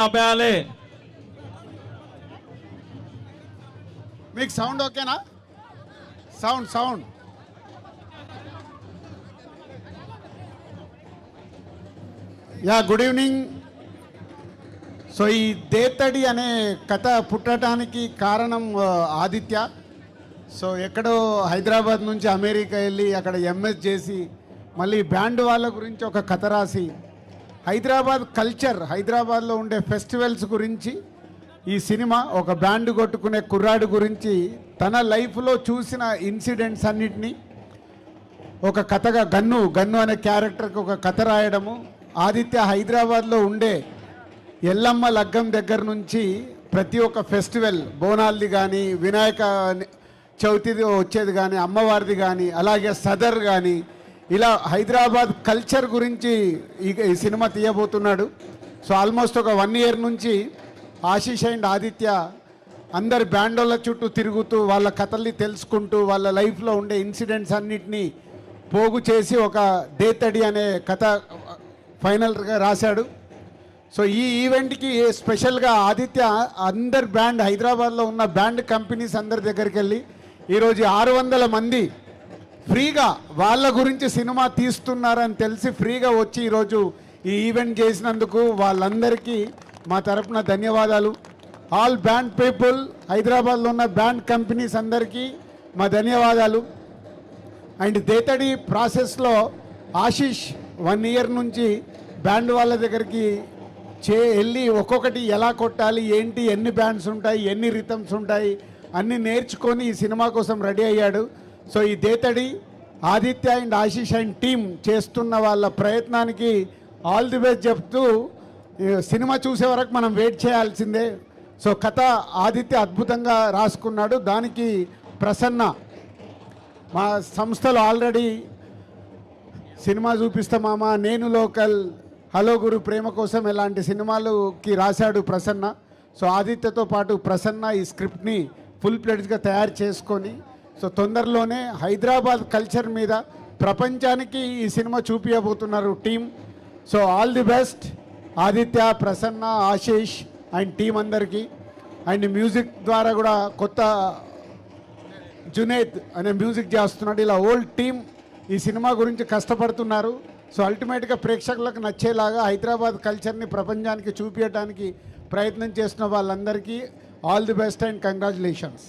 ఆపేయాలి. మీకు సౌండ్ ఓకేనా? Sound good evening. సో ఈ దేతడి అనే కథ పుట్టడానికి కారణం ఆదిత్య. సో ఎక్కడో హైదరాబాద్ నుంచి అమెరికా వెళ్ళి అక్కడ ఎంఎస్ చేసి మళ్ళీ బ్యాండ్ వాళ్ళ గురించి ఒక కథ రాసి హైదరాబాద్ కల్చర్, హైదరాబాద్లో ఉండే ఫెస్టివల్స్ గురించి ఈ సినిమా ఒక బ్యాండ్ కొట్టుకునే కుర్రాడు గురించి తన లైఫ్లో చూసిన ఇన్సిడెంట్స్ అన్నిటినీ ఒక కథగా గన్ను అనే క్యారెక్టర్కి ఒక కథ రాయడము. ఆదిత్య హైదరాబాద్లో ఉండే ఎల్లమ్మ లగ్గం దగ్గర నుంచి ప్రతి ఒక్క ఫెస్టివల్, బోనాల్ది కానీ, వినాయక చవితిది వచ్చేది కానీ, అమ్మవారిది కానీ, అలాగే సదర్ కానీ, ఇలా హైదరాబాద్ కల్చర్ గురించి ఈ సినిమా తీయబోతున్నాడు. సో ఆల్మోస్ట్ ఒక 1 year నుంచి ఆశీష్ అండ్ ఆదిత్య అందరి బ్యాండోళ్ళ చుట్టూ తిరుగుతూ వాళ్ళ కథల్ని తెలుసుకుంటూ వాళ్ళ లైఫ్లో ఉండే ఇన్సిడెంట్స్ అన్నిటినీ పోగు చేసి ఒక దేతడి అనే కథ ఫైనల్గా రాశాడు. సో ఈ ఈవెంట్కి స్పెషల్గా ఆదిత్య అందరి బ్యాండ్, హైదరాబాద్లో ఉన్న బ్యాండ్ కంపెనీస్ అందరి దగ్గరికి వెళ్ళి ఈరోజు 600 మంది ఫ్రీగా వాళ్ళ గురించి సినిమా తీస్తున్నారని తెలిసి ఫ్రీగా వచ్చి ఈరోజు ఈ ఈవెంట్ చేసినందుకు వాళ్ళందరికీ మా తరపున ధన్యవాదాలు. ఆల్ బ్యాండ్ పీపుల్, హైదరాబాద్లో ఉన్న బ్యాండ్ కంపెనీస్ అందరికీ మా ధన్యవాదాలు. అండ్ దేతడి ప్రాసెస్లో ఆశీష్ 1 year నుంచి బ్యాండ్ వాళ్ళ దగ్గరికి వెళ్ళి ఒక్కొక్కటి ఎలా కొట్టాలి, ఏంటి, ఎన్ని బ్యాండ్స్ ఉంటాయి, ఎన్ని రిథమ్స్ ఉంటాయి అన్నీ నేర్చుకొని ఈ సినిమా కోసం రెడీ అయ్యాడు. సో ఈ Dethadi Aditya and Ashish and team చేస్తున్న వాళ్ళ ప్రయత్నానికి ఆల్ ది బెస్ట్ చెప్తూ సినిమా చూసే వరకు మనం వెయిట్ చేయాల్సిందే. సో కథ ఆదిత్య అద్భుతంగా రాసుకున్నాడు. దానికి ప్రసన్న మా సంస్థలో ఆల్రెడీ సినిమా చూపిస్తామా, నేను లోకల్, హలో గురు, ప్రేమ కోసం ఇలాంటి సినిమాలకి రాశాడు ప్రసన్న. సో ఆదిత్యతో పాటు ప్రసన్న ఈ స్క్రిప్ట్ని ఫుల్ ప్లేట్స్గా తయారు చేసుకొని సో తొందరలోనే హైదరాబాద్ కల్చర్ మీద ప్రపంచానికి ఈ సినిమా చూపించబోతున్నారు team. So all the best Aditya, Prasanna, Ashish and team అందరికీ. అండ్ మ్యూజిక్ ద్వారా కూడా కొత్త జునేద్ అనే మ్యూజిక్ చేస్తున్నాడు. ఇలా ఓల్డ్ టీం ఈ సినిమా గురించి కష్టపడుతున్నారు. సో అల్టిమేట్గా ప్రేక్షకులకు నచ్చేలాగా హైదరాబాద్ కల్చర్ని ప్రపంచానికి చూపించడానికి ప్రయత్నం చేస్తున్న వాళ్ళందరికీ all the best and congratulations.